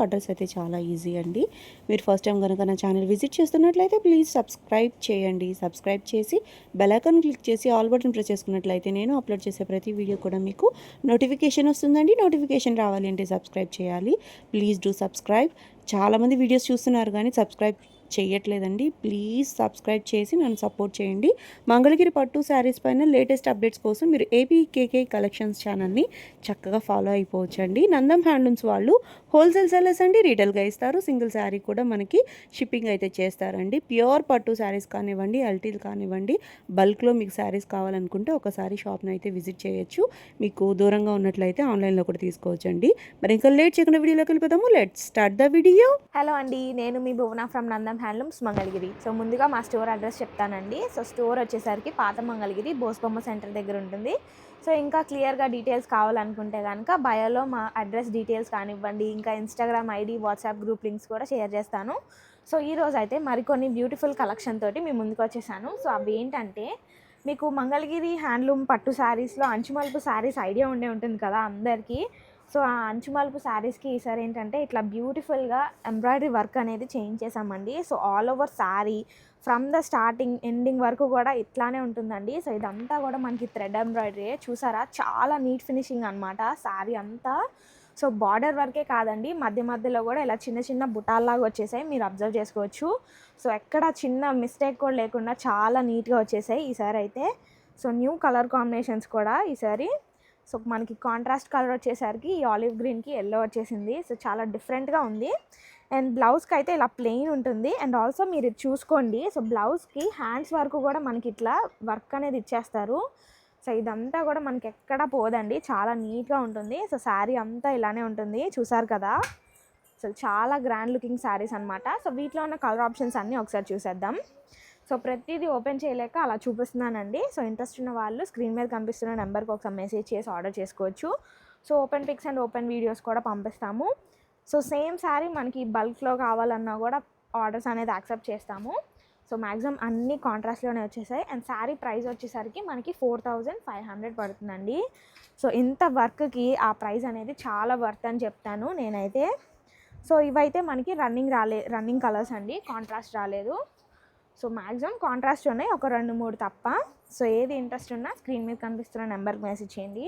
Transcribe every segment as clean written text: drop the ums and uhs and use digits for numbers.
Address అయితే చాలా easy అండి. మీరు ఫస్ట్ టైం కనుక నా ఛానల్ విజిట్ చేస్తున్నట్లయితే ప్లీజ్ సబ్స్క్రైబ్ చేయండి. సబ్స్క్రైబ్ చేసి బెల్ ఐకాన్ క్లిక్ చేసి ఆల్ బటన్ ప్రెస్ చేసుకున్నట్లయితే నేను అప్లోడ్ చేసే ప్రతి వీడియో కూడా మీకు నోటిఫికేషన్ వస్తుందండి. నోటిఫికేషన్ రావాలి అంటే సబ్స్క్రైబ్ చేయాలి. Please do subscribe. చాలామంది వీడియోస్ చూస్తున్నారు కానీ సబ్స్క్రైబ్ చేయట్లేదండి. ప్లీజ్ సబ్స్క్రైబ్ చేసి నన్ను సపోర్ట్ చేయండి. మంగళగిరి పట్టు శారీస్ పైన లేటెస్ట్ అప్డేట్స్ కోసం మీరు ఏపీకేకే కలెక్షన్స్ ఛానల్ని చక్కగా ఫాలో అయిపోవచ్చండి. నందం హ్యాండ్లూమ్స్ వాళ్ళు హోల్సేల్ సెల్లర్స్ అండి, రీటైల్గా ఇస్తారు. సింగిల్ శారీ కూడా మనకి షిప్పింగ్ అయితే చేస్తారండి. ప్యూర్ పట్టు శారీస్ కానివ్వండి, అల్టీలు కానివ్వండి, బల్క్లో మీకు శారీస్ కావాలనుకుంటే ఒకసారి షాప్ని అయితే విజిట్ చేయొచ్చు. మీకు దూరంగా ఉన్నట్లయితే ఆన్లైన్లో కూడా తీసుకోవచ్చండి. మరి ఇంకా లేట్ చేయకుండా వీడియోలోకి వెళ్ళిపోతాము. Let's start the video. Hello అండి, నేను మీ Bhuvana from Nandam handlooms Mangalagiri. So ముందుగా మా స్టోర్ అడ్రస్ చెప్తానండి. సో స్టోర్ వచ్చేసరికి పాత మంగళగిరి బోస్బొమ్మ సెంటర్ దగ్గర ఉంటుంది. సో ఇంకా క్లియర్గా డీటెయిల్స్ కావాలనుకుంటే కనుక బయోలో మా అడ్రస్ డీటెయిల్స్ కానివ్వండి, ఇంకా Instagram ID, WhatsApp group links కూడా షేర్ చేస్తాను. సో ఈరోజు అయితే మరికొన్ని బ్యూటిఫుల్ కలెక్షన్ తోటి మీ ముందుకు వచ్చేసాను. సో అవి ఏంటంటే, మీకు మంగళగిరి హ్యాండ్లూమ్ పట్టు శారీస్లో అంచుమలుపు శారీస్ ఐడియా ఉండే ఉంటుంది కదా అందరికీ. సో ఆ అంచుమలుపు శారీస్కి ఈసారి ఏంటంటే ఇట్లా బ్యూటిఫుల్గా ఎంబ్రాయిడరీ వర్క్ అనేది చేయించేసామండి. So all over sari from the starting ending వరకు కూడా ఇట్లానే ఉంటుందండి. సో ఇదంతా కూడా మనకి థ్రెడ్ ఎంబ్రాయిడరీ చూసారా, చాలా నీట్ ఫినిషింగ్ అనమాట శారీ అంతా. సో బార్డర్ వర్కే కాదండి, మధ్య మధ్యలో కూడా ఇలా చిన్న చిన్న బుటాల్లాగా వచ్చేసాయి, మీరు అబ్జర్వ్ చేసుకోవచ్చు. సో ఎక్కడ చిన్న మిస్టేక్ కూడా లేకుండా చాలా నీట్గా వచ్చేసాయి ఈసారి అయితే. సో న్యూ కలర్ కాంబినేషన్స్ కూడా ఈసారి. సో మనకి కాంట్రాస్ట్ కలర్ వచ్చేసరికి ఈ ఆలివ్ గ్రీన్కి ఎల్లో వచ్చేసింది. సో చాలా డిఫరెంట్గా ఉంది. అండ్ బ్లౌజ్కి అయితే ఇలా ప్లెయిన్ ఉంటుంది. అండ్ ఆల్సో మీరు ఇది చూసుకోండి, సో బ్లౌజ్కి హ్యాండ్స్ వరకు కూడా మనకి ఇట్లా వర్క్ అనేది ఇచ్చేస్తారు. సో ఇదంతా కూడా మనకి ఎక్కడ పోదండి, చాలా నీట్గా ఉంటుంది. సో శారీ అంతా ఇలానే ఉంటుంది, చూసారు కదా. సో చాలా గ్రాండ్ లుకింగ్ శారీస్ అనమాట. సో వీటిలో ఉన్న కలర్ ఆప్షన్స్ అన్నీ ఒకసారి చూసేద్దాం. సో ప్రతిదీ ఓపెన్ చేయలేక అలా చూపిస్తున్నానండి. సో ఇంట్రెస్ట్ ఉన్న వాళ్ళు స్క్రీన్ మీద కనిపిస్తున్న నెంబర్కి ఒకసారి మెసేజ్ చేసి ఆర్డర్ చేసుకోవచ్చు. So open pics and open videos కూడా పంపిస్తాము. సో సేమ్ శారీ మనకి బల్క్లో కావాలన్నా కూడా ఆర్డర్స్ అనేది యాక్సెప్ట్ చేస్తాము. సో మ్యాక్సిమం అన్ని కాంట్రాస్ట్లోనే వచ్చేసాయి. అండ్ శారీ ప్రైస్ వచ్చేసరికి మనకి 4500 పడుతుందండి. సో ఇంత వర్క్కి ఆ ప్రైస్ అనేది చాలా వర్త్ అని చెప్తాను నేనైతే. సో ఇవైతే మనకి రన్నింగ్ కలర్స్ అండి, కాంట్రాస్ట్ రాలేదు. సో మ్యాక్సిమం కాంట్రాస్ట్ ఉన్నాయి, ఒక 2-3 తప్ప. సో ఏది ఇంట్రెస్ట్ ఉన్నా స్క్రీన్ మీద కనిపిస్తున్న నెంబర్కి మెసేజ్ చేయండి.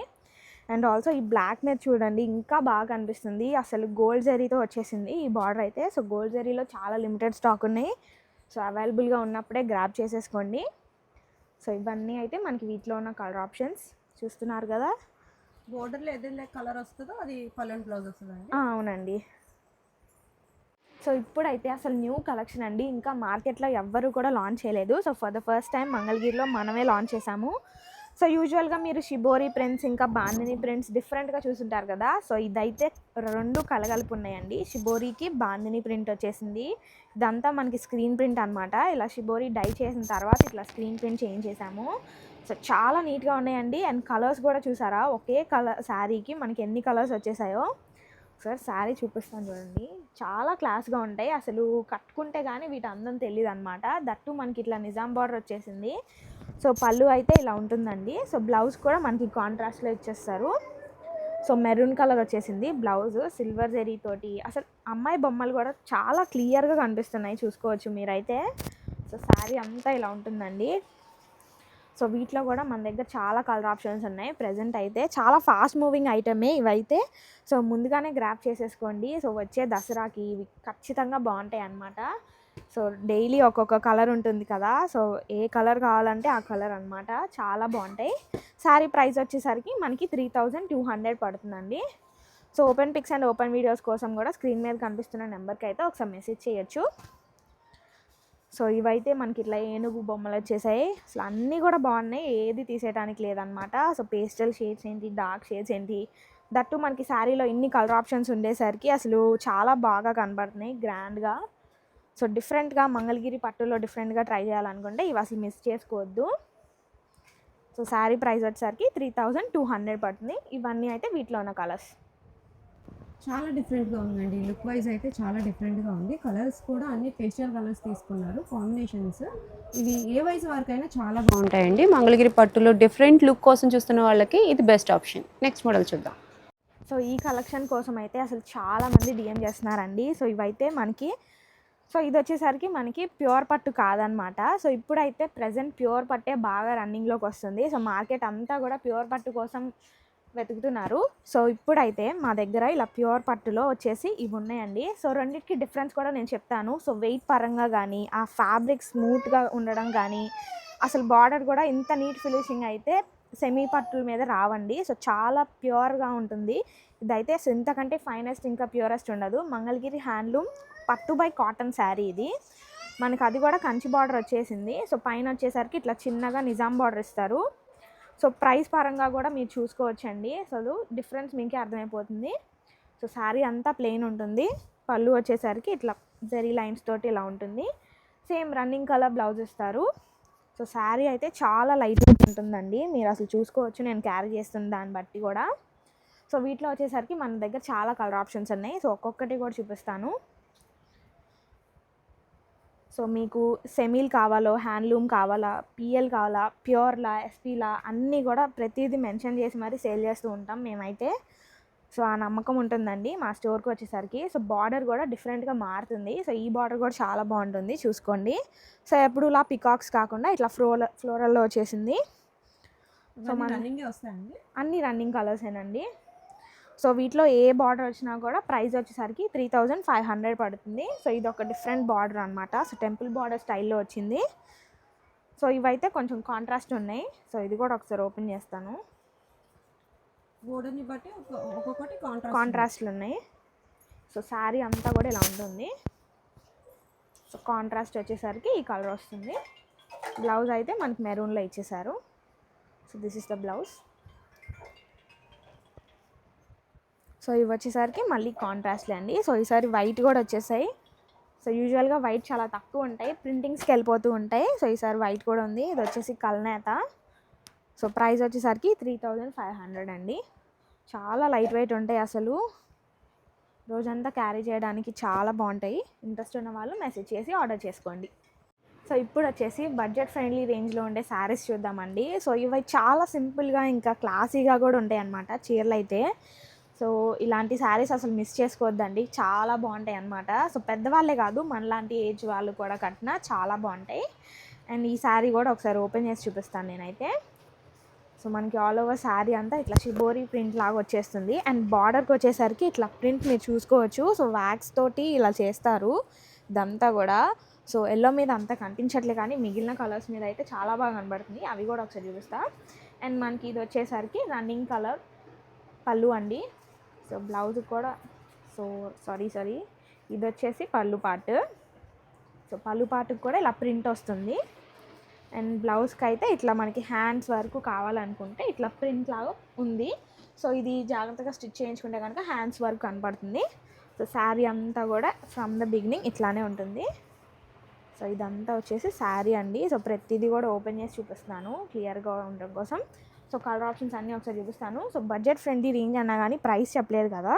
అండ్ ఆల్సో ఈ బ్లాక్ మీద చూడండి, ఇంకా బాగా కనిపిస్తుంది. అసలు గోల్డ్ జరీతో వచ్చేసింది ఈ బార్డర్ అయితే. సో గోల్డ్ జరీలో చాలా లిమిటెడ్ స్టాక్ ఉన్నాయి. సో అవైలబుల్గా ఉన్నప్పుడే గ్రాబ్ చేసేసుకోండి. సో ఇవన్నీ అయితే మనకి వీటిలో ఉన్న కలర్ ఆప్షన్స్ చూస్తున్నారు కదా. బోర్డర్లో ఏదైతే కలర్ వస్తుందో అది పల్లెన్ బ్లౌజ్ వస్తుందండి. అవునండి. సో ఇప్పుడైతే అసలు న్యూ కలెక్షన్ అండి, ఇంకా మార్కెట్లో ఎవ్వరు కూడా లాంచ్ చేయలేదు. So for the first time మంగళగిరిలో మనమే లాంచ్ చేసాము. సో యూజువల్గా మీరు షిబోరి ప్రింట్స్, ఇంకా బాందిని ప్రింట్స్ డిఫరెంట్గా చూసుంటారు కదా. సో ఇదైతే 2 కలగలుపు ఉన్నాయండి. షిబోరికి బాందిని ప్రింట్ వచ్చేసింది. ఇదంతా మనకి స్క్రీన్ ప్రింట్ అనమాట. ఇలా షిబోరి డై చేసిన తర్వాత ఇట్లా స్క్రీన్ ప్రింట్ చేంజ్ చేసాము. సో చాలా నీట్గా ఉన్నాయండి. అండ్ కలర్స్ కూడా చూసారా, ఒకే కలర్ శారీకి మనకి ఎన్ని కలర్స్ వచ్చేసాయో. సార్ శారీ చూపిస్తాను చూడండి, చాలా క్లాస్గా ఉంటాయి. అసలు కట్టుకుంటే కానీ వీటి అందం తెలియదు అనమాట. దట్టు మనకి ఇట్లా నిజాం బార్డర్ వచ్చేసింది. సో పళ్ళు అయితే ఇలా ఉంటుందండి. సో బ్లౌజ్ కూడా మనకి కాంట్రాస్ట్లో ఇచ్చేస్తారు. సో మెరూన్ కలర్ వచ్చేసింది బ్లౌజ్, సిల్వర్ జరీ తోటి. అసలు అమ్మాయి బొమ్మలు కూడా చాలా క్లియర్గా కనిపిస్తున్నాయి, చూసుకోవచ్చు మీరైతే. సో శారీ అంతా ఇలా ఉంటుందండి. సో వీటిలో కూడా మన దగ్గర చాలా కలర్ ఆప్షన్స్ ఉన్నాయి ప్రజెంట్ అయితే. చాలా ఫాస్ట్ మూవింగ్ ఐటమే ఇవైతే. సో ముందుగానే గ్రాప్ చేసేసుకోండి. సో వచ్చే దసరాకి ఇవి ఖచ్చితంగా బాగుంటాయి అన్నమాట. సో డైలీ ఒక్కొక్క కలర్ ఉంటుంది కదా. సో ఏ కలర్ కావాలంటే ఆ కలర్ అనమాట, చాలా బాగుంటాయి. శారీ ప్రైస్ వచ్చేసరికి మనకి 3200 పడుతుందండి. So open pics and open videos కోసం కూడా స్క్రీన్ మీద కనిపిస్తున్న నెంబర్కి అయితే ఒకసారి మెసేజ్ చేయొచ్చు. సో ఇవైతే మనకి ఇట్లా ఏనుగు బొమ్మలు వచ్చేసాయి. అసలు అన్నీ కూడా బాగున్నాయి, ఏది తీసేయడానికి లేదనమాట. సో పేస్టల్ షేడ్స్ ఏంటి, డార్క్ షేడ్స్ ఏంటి, దట్టు మనకి శారీలో ఇన్ని కలర్ ఆప్షన్స్ ఉండేసరికి అసలు చాలా బాగా కనబడుతున్నాయి గ్రాండ్గా. సో డిఫరెంట్గా మంగళగిరి పట్టులో డిఫరెంట్గా ట్రై చేయాలనుకుంటే ఇవి అసలు మిస్ చేసుకోవద్దు. సో శారీ ప్రైస్ వచ్చేసరికి 3200 పడుతుంది. ఇవన్నీ అయితే వీటిలో ఉన్న కలర్స్. చాలా డిఫరెంట్గా ఉందండి, లుక్ వైజ్ అయితే చాలా డిఫరెంట్గా ఉంది. కలర్స్ కూడా అన్ని పేస్టల్ కలర్స్ తీసుకున్నారు, కాంబినేషన్స్. ఇది ఏ వయసు వరకైనా చాలా బాగుంటాయండి. మంగళగిరి పట్టులో డిఫరెంట్ లుక్ కోసం చూస్తున్న వాళ్ళకి ఇది బెస్ట్ ఆప్షన్. నెక్స్ట్ మోడల్ చూద్దాం. సో ఈ కలెక్షన్ కోసం అయితే అసలు చాలామంది డిఎం చేస్తున్నారండి. సో ఇవైతే మనకి ఇది వచ్చేసరికి మనకి ప్యూర్ పట్టు కాదనమాట. సో ఇప్పుడైతే ప్రజెంట్ ప్యూర్ పట్టే బాగా రన్నింగ్లోకి వస్తుంది. సో మార్కెట్ అంతా కూడా ప్యూర్ పట్టు కోసం వెతుకుతున్నారు. సో ఇప్పుడైతే మా దగ్గర ఇలా ప్యూర్ పట్టులో వచ్చేసి ఇవి ఉన్నాయండి. సో రెండింటికి డిఫరెన్స్ కూడా నేను చెప్తాను. సో వెయిట్ పరంగా కానీ, ఆ ఫ్యాబ్రిక్ స్మూత్గా ఉండడం కానీ, అసలు బార్డర్ కూడా ఇంత నీట్ ఫినిషింగ్ అయితే సెమీ పట్టుల మీద రావండి. సో చాలా ప్యూర్గా ఉంటుంది. ఇదైతే ఇంతకంటే ఫైనెస్ట్ ఇంకా ప్యూరెస్ట్ ఉండదు. మంగళగిరి హ్యాండ్లూమ్ పట్టు బై కాటన్ శారీ ఇది. మనకు అది కూడా కంచి బార్డర్ వచ్చేసింది. సో పైన వచ్చేసరికి ఇట్లా చిన్నగా నిజాం బార్డర్ ఇస్తారు. సో ప్రైస్ పరంగా కూడా మీరు చూసుకోవచ్చండి. అసలు డిఫరెన్స్ మీకే అర్థమైపోతుంది. సో శారీ అంతా ప్లెయిన్ ఉంటుంది. పళ్ళు వచ్చేసరికి ఇట్లా జరీ లైన్స్ తోటి ఇలా ఉంటుంది. సేమ్ రన్నింగ్ కలర్ బ్లౌజ్ ఇస్తారు. సో శారీ అయితే చాలా లైట్ వెయిట్ ఉంటుందండి. మీరు అసలు చూసుకోవచ్చు నేను క్యారీ చేస్తున్న దాన్ని బట్టి కూడా. సో వీటిలో వచ్చేసరికి మన దగ్గర చాలా కలర్ ఆప్షన్స్ ఉన్నాయి. సో ఒక్కొక్కటి కూడా చూపిస్తాను. సో మీకు సెమీల్ కావాలో, హ్యాండ్లూమ్ కావాలా, పిఎల్ కావాలా, ప్యూర్లా, ఎస్పీలా అన్నీ కూడా ప్రతిదీ మెన్షన్ చేసి మరీ సేల్ చేస్తూ ఉంటాం మేమైతే. సో ఆ నమ్మకం ఉంటుందండి మా స్టోర్కి వచ్చేసరికి. సో బార్డర్ కూడా డిఫరెంట్గా మారుతుంది. సో ఈ బార్డర్ కూడా చాలా బాగుంటుంది చూసుకోండి. సో ఎప్పుడు ఇలా పికాక్స్ కాకుండా ఇట్లా ఫ్లోరల్లో వచ్చేసింది. సో మన వస్తాయండి, అన్ని రన్నింగ్ కలర్సేనండి. సో వీటిలో ఏ బార్డర్ వచ్చినా కూడా ప్రైస్ వచ్చేసరికి 3500 పడుతుంది. సో ఇది ఒక డిఫరెంట్ బార్డర్ అనమాట. సో టెంపుల్ బార్డర్ స్టైల్లో వచ్చింది. సో ఇవైతే కొంచెం కాంట్రాస్ట్ ఉన్నాయి. సో ఇది కూడా ఒకసారి ఓపెన్ చేస్తాను. బోర్డర్ని బట్టి ఒక్కొక్కటి కాంట్రాస్ట్లు ఉన్నాయి. సో శారీ అంతా కూడా ఇలా ఉంటుంది. సో కాంట్రాస్ట్ వచ్చేసరికి ఈ కలర్ వస్తుంది. బ్లౌజ్ అయితే మనకి మెరూన్లో ఇచ్చేసారు. So this is the blouse. So ఇవి వచ్చేసరికి మళ్ళీ కాంట్రాస్ట్లే అండి. సో ఈసారి వైట్ కూడా వచ్చేసాయి. సో యూజువల్గా వైట్ చాలా తక్కువ ఉంటాయి, ప్రింటింగ్స్కి వెళ్ళిపోతూ ఉంటాయి. సో ఈసారి వైట్ కూడా ఉంది. ఇది వచ్చేసి కల్నేత. సో ప్రైస్ వచ్చేసరికి 3500 అండి. చాలా లైట్ వెయిట్ ఉంటాయి. అసలు రోజంతా క్యారీ చేయడానికి చాలా బాగుంటాయి. ఇంట్రెస్ట్ ఉన్న వాళ్ళు మెసేజ్ చేసి ఆర్డర్ చేసుకోండి. సో ఇప్పుడు వచ్చేసి బడ్జెట్ ఫ్రెండ్లీ రేంజ్లో ఉండే శారీస్ చూద్దామండి. సో ఇవి చాలా సింపుల్గా ఇంకా క్లాసీగా కూడా ఉంటాయి అన్నమాట చీరలు అయితే. సో ఇలాంటి శారీస్ అసలు మిస్ చేసుకోవద్దండి, చాలా బాగుంటాయి అన్నమాట. సో పెద్దవాళ్ళే కాదు, మనలాంటి ఏజ్ వాళ్ళు కూడా కట్టినా చాలా బాగుంటాయి. అండ్ ఈ శారీ కూడా ఒకసారి ఓపెన్ చేసి చూపిస్తాను నేనైతే. సో మనకి ఆల్ ఓవర్ శారీ అంతా ఇట్లా షిబోరి ప్రింట్ లాగా వచ్చేస్తుంది. అండ్ బార్డర్కి వచ్చేసరికి ఇట్లా ప్రింట్ మీరు చూసుకోవచ్చు. సో వ్యాక్స్ తోటి ఇలా చేస్తారు ఇదంతా కూడా. సో ఎల్లో మీద అంతా కనిపించట్లే కానీ మిగిలిన కలర్స్ మీద అయితే చాలా బాగా కనబడుతుంది. అవి కూడా ఒకసారి చూపిస్తా. అండ్ మనకి ఇది వచ్చేసరికి రన్నింగ్ కలర్ పళ్ళు అండి. సో బ్లౌజ్ కూడా సారీ ఇది వచ్చేసి పళ్ళు పార్ట్. సో పళ్ళు పార్ట్కి కూడా ఇలా ప్రింట్ వస్తుంది. అండ్ బ్లౌజ్కి అయితే ఇట్లా మనకి హ్యాండ్స్ వరకు కావాలనుకుంటే ఇట్లా ప్రింట్ లాగా ఉంది. సో ఇది జాగ్రత్తగా స్టిచ్ చేయించుకుంటే కనుక హ్యాండ్స్ వరకు కనపడుతుంది. సో శారీ అంతా కూడా ఫ్రమ్ ద బిగినింగ్ ఇట్లానే ఉంటుంది. సో ఇదంతా వచ్చేసి శారీ అండి. సో ప్రతిదీ కూడా ఓపెన్ చేసి చూపిస్తున్నాను క్లియర్గా ఉండడం కోసం. సో కలర్ ఆప్షన్స్ అన్నీ ఒకసారి చూపిస్తాను. సో బడ్జెట్ ఫ్రెండ్లీ రేంజ్ అన్నా కానీ ప్రైస్ చెప్పలేదు కదా.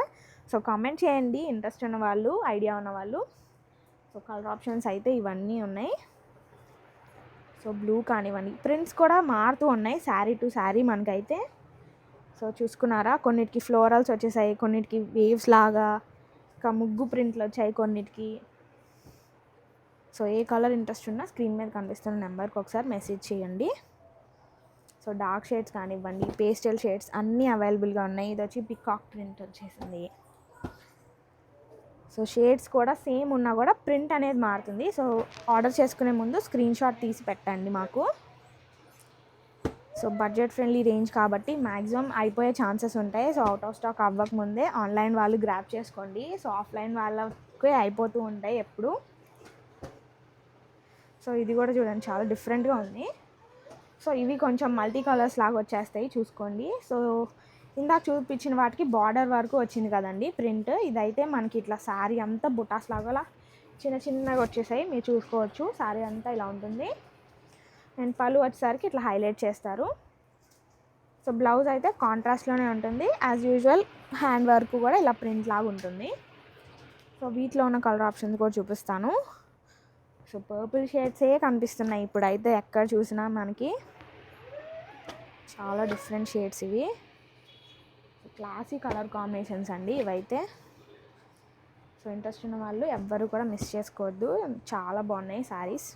సో కామెంట్ చేయండి ఇంట్రెస్ట్ ఉన్న వాళ్ళు, ఐడియా ఉన్న వాళ్ళు. సో కలర్ ఆప్షన్స్ అయితే ఇవన్నీ ఉన్నాయి. సో బ్లూ కానివ్వండి, ప్రింట్స్ కూడా మారుతూ ఉన్నాయి శారీ టు శారీ మనకైతే. సో చూసుకున్నారా, కొన్నిటికి ఫ్లోరల్స్ వచ్చేసాయి, కొన్నిటికి వేవ్స్ లాగా, ఇంకా ముగ్గు ప్రింట్లు వచ్చాయి కొన్నిటికి. సో ఏ కలర్ ఇంట్రెస్ట్ ఉన్నా స్క్రీన్ మీద కనిపిస్తున్న నెంబర్కి ఒకసారి మెసేజ్ చేయండి. సో డార్క్ షేడ్స్ కానివ్వండి, పేస్టల్ షేడ్స్ అన్నీ అవైలబుల్గా ఉన్నాయి. ఇది వచ్చి పికాక్ ప్రింట్ వచ్చేసింది. సో షేడ్స్ కూడా సేమ్ ఉన్నా కూడా ప్రింట్ అనేది మారుతుంది. సో ఆర్డర్ చేసుకునే ముందు స్క్రీన్ షాట్ తీసి పెట్టండి మాకు. సో బడ్జెట్ ఫ్రెండ్లీ రేంజ్ కాబట్టి మ్యాక్సిమం అయిపోయే ఛాన్సెస్ ఉంటాయి. సో అవుట్ ఆఫ్ స్టాక్ అవ్వకముందే ఆన్లైన్ వాళ్ళు గ్రాప్ చేసుకోండి. సో ఆఫ్లైన్ వాళ్ళకి అయిపోతూ ఉంటాయి ఎప్పుడు. సో ఇది కూడా చూడండి చాలా డిఫరెంట్గా ఉంది. సో ఇవి కొంచెం మల్టీ కలర్స్ లాగా వచ్చేస్తాయి చూసుకోండి. సో ఇందాక చూపించిన వాటికి బార్డర్ వరకు వచ్చింది కదండి ప్రింట్. ఇదైతే మనకి ఇట్లా శారీ అంతా బుటాస్ లాగా చిన్న చిన్నగా వచ్చేసాయి, మీరు చూసుకోవచ్చు. శారీ అంతా ఇలా ఉంటుంది. అండ్ పళ్ళు వచ్చేసరికి ఇట్లా హైలైట్ చేస్తారు. సో బ్లౌజ్ అయితే కాంట్రాస్ట్లోనే ఉంటుంది యాజ్ యూజువల్. హ్యాండ్ వర్క్ కూడా ఇలా ప్రింట్ లాగా ఉంటుంది. సో వీటిలో ఉన్న కలర్ ఆప్షన్స్ కూడా చూపిస్తాను. సో పర్పుల్ షేడ్సే కనిపిస్తున్నాయి ఇప్పుడైతే ఎక్కడ చూసినా మనకి. చాలా డిఫరెంట్ షేడ్స్ ఇవి. క్లాసీ కలర్ కాంబినేషన్స్ అండి ఇవైతే. సో ఇంట్రెస్ట్ ఉన్న వాళ్ళు ఎవ్వరు కూడా మిస్ చేసుకోవద్దు, చాలా బాగున్నాయి శారీస్.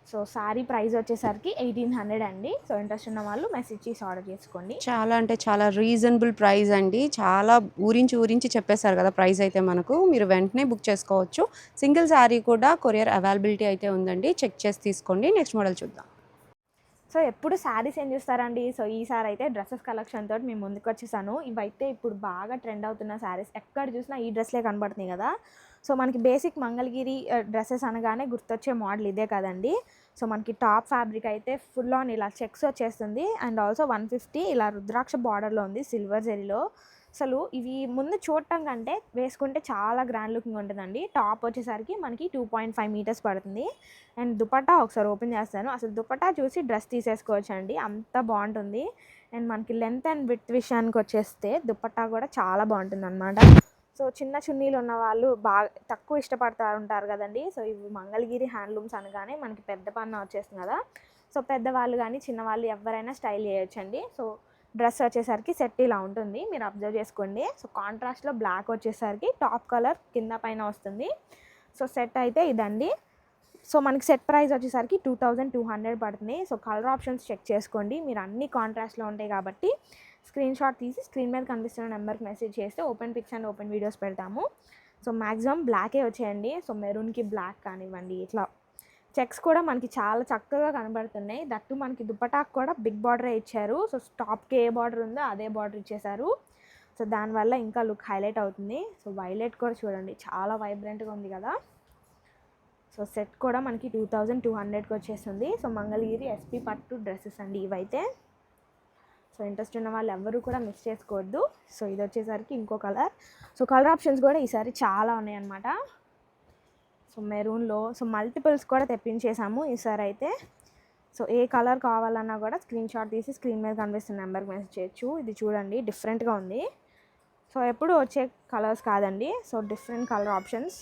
సో శారీ ప్రైస్ వచ్చేసరికి 1800 అండి. సో ఇంట్రెస్ట్ ఉన్న వాళ్ళు మెసేజ్ చేసి ఆర్డర్ చేసుకోండి. చాలా అంటే చాలా రీజనబుల్ ప్రైస్ అండి. చాలా ఊరించి చెప్పేశారు కదా ప్రైస్ అయితే మనకు. మీరు వెంటనే బుక్ చేసుకోవచ్చు. సింగిల్ శారీ కూడా కొరియర్ అవైలబిలిటీ అయితే ఉందండి. చెక్ చేసి తీసుకోండి. నెక్స్ట్ మోడల్ చూద్దాం. సో ఎప్పుడు శారీస్ ఏం చూస్తారండి. సో ఈసారి అయితే డ్రెస్సెస్ కలెక్షన్ తోటి మేము ముందుకు వచ్చేసాను. ఇవైతే ఇప్పుడు బాగా ట్రెండ్ అవుతున్న శారీస్, ఎక్కడ చూసినా ఈ డ్రెస్లే కనబడుతున్నాయి కదా. సో మనకి బేసిక్ మంగళగిరి డ్రెస్సెస్ అనగానే గుర్తొచ్చే మోడల్ ఇదే కదండి. సో మనకి టాప్ ఫ్యాబ్రిక్ అయితే ఫుల్ ఆన్ ఇలా చెక్స్ వచ్చేస్తుంది, అండ్ ఆల్సో 150 ఇలా రుద్రాక్ష బార్డర్లో ఉంది సిల్వర్ జరీలో. అసలు ఇవి ముందు చూడటం కంటే వేసుకుంటే చాలా గ్రాండ్ లుకింగ్ ఉంటుందండి. టాప్ వచ్చేసరికి మనకి 2.5 మీటర్స్ పడుతుంది. అండ్ దుపట్టా ఒకసారి ఓపెన్ చేస్తాను. అసలు దుపట్టా చూసి డ్రెస్ తీసేసుకోవచ్చు అండి, అంత బాగుంటుంది. అండ్ మనకి లెంత్ అండ్ విడ్త్ విషయానికి వచ్చేస్తే దుపట్టా కూడా చాలా బాగుంటుంది అనమాట. సో చిన్న చున్నీలు ఉన్న వాళ్ళు బాగా తక్కువ ఉంటారు కదండి. సో ఇవి మంగళగిరి హ్యాండ్లూమ్స్ అనగానే మనకి పెద్ద పన్న వచ్చేస్తుంది కదా. సో పెద్దవాళ్ళు కానీ చిన్నవాళ్ళు ఎవరైనా స్టైల్ చేయొచ్చండి. సో డ్రెస్ వచ్చేసరికి సెట్ ఇలా ఉంటుంది, మీరు అబ్జర్వ్ చేసుకోండి. సో కాంట్రాస్ట్లో బ్లాక్ వచ్చేసరికి టాప్ కలర్ కింద పైన వస్తుంది. సో సెట్ అయితే ఇదండి. సో మనకి సెట్ ప్రైస్ వచ్చేసరికి 2200 పడుతుంది. సో కలర్ ఆప్షన్స్ చెక్ చేసుకోండి, మీరు అన్ని కాంట్రాస్ట్లో ఉంటాయి కాబట్టి స్క్రీన్ షాట్ తీసి స్క్రీన్ మీద కనిపిస్తున్న నెంబర్కి మెసేజ్ చేస్తే open pics and open videos పెడతాము. సో మ్యాక్సిమం బ్లాకే వచ్చేయండి. సో మెరూన్కి బ్లాక్ కానివ్వండి, ఇట్లా చెక్స్ కూడా మనకి చాలా చక్కగా కనబడుతున్నాయి. దట్టు మనకి దుపటాకు కూడా బిగ్ బార్డరే ఇచ్చారు. సో టాప్కి ఏ బార్డర్ ఉందో అదే బార్డర్ ఇచ్చేసారు. సో దానివల్ల ఇంకా లుక్ హైలైట్ అవుతుంది. సో వైలెట్ కూడా చూడండి చాలా వైబ్రెంట్గా ఉంది కదా. సో సెట్ కూడా మనకి 2200కి వచ్చేస్తుంది. సో మంగళగిరి ఎస్పీ పట్టు డ్రెస్సెస్ అండి ఇవైతే. సో ఇంట్రెస్ట్ ఉన్న వాళ్ళు ఎవరు కూడా మిస్ చేసుకోవద్దు. సో ఇది వచ్చేసరికి ఇంకో కలర్. సో కలర్ ఆప్షన్స్ కూడా ఈసారి చాలా ఉన్నాయి అన్నమాట. సో మెరూన్లో సో మల్టిపుల్స్ కూడా తెప్పించేసాము ఈసారి అయితే. సో ఏ కలర్ కావాలన్నా కూడా స్క్రీన్ షాట్ తీసి స్క్రీన్ మీద కనిపిస్తున్న నెంబర్కి మెసేజ్ చేయొచ్చు. ఇది చూడండి డిఫరెంట్గా ఉంది. సో ఎప్పుడు వచ్చే కలర్స్ కాదండి. So different colour options,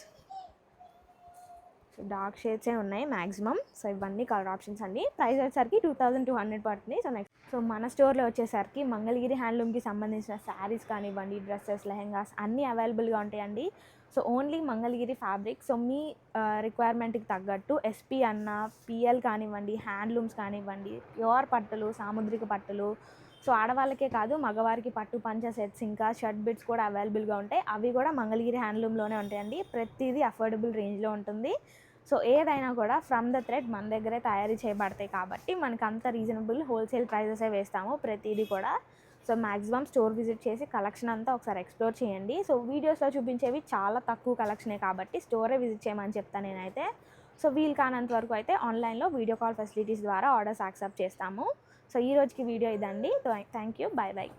so dark షేడ్సే ఉన్నాయి మ్యాక్సిమం. సో ఇవన్నీ కలర్ ఆప్షన్స్ అండి. ప్రైస్ వచ్చేసరికి 2200 పడుతుంది. సో నెక్స్ట్ సో మన స్టోర్లో వచ్చేసరికి మంగళగిరి హ్యాండ్లూమ్కి సంబంధించిన శారీస్ కానివ్వండి, డ్రెస్సెస్, లెహెంగాస్ అన్నీ అవైలబుల్గా ఉంటాయండి. So only Mangalagiri fabric. So మీ రిక్వైర్మెంట్కి తగ్గట్టు ఎస్పీ అన్న, పిఎల్ కానివ్వండి, హ్యాండ్లూమ్స్ కానివ్వండి, ప్యూర్ పట్టులు, సాముద్రిక పట్టులు, సో ఆడవాళ్ళకే కాదు మగవారికి పట్టు పంచ సెట్స్ ఇంకా షర్ట్ బిట్స్ కూడా అవైలబుల్గా ఉంటాయి. అవి కూడా మంగళగిరి హ్యాండ్లూమ్లోనే ఉంటాయండి. ప్రతిదీ అఫోర్డబుల్ రేంజ్లో ఉంటుంది. సో ఏదైనా కూడా ఫ్రమ్ ద థ్రెడ్ మన దగ్గరే తయారీ చేయబడతాయి కాబట్టి మనకు అంత రీజనబుల్ హోల్సేల్ ప్రైజెసే వేస్తాము ప్రతిదీ కూడా. సో మ్యాక్సిమం స్టోర్ విజిట్ చేసి కలెక్షన్ అంతా ఒకసారి ఎక్స్ప్లోర్ చేయండి. సో వీడియోస్లో చూపించేవి చాలా తక్కువ కలెక్షనే కాబట్టి స్టోరే విజిట్ చేయమని చెప్తాను నేనైతే. సో వీలు కానంత వరకు అయితే ఆన్లైన్లో వీడియో కాల్ ఫెసిలిటీస్ ద్వారా ఆర్డర్స్ యాక్సెప్ట్ చేస్తాము. సో ఈ రోజుకి వీడియో ఇదండి. Thank you, by by.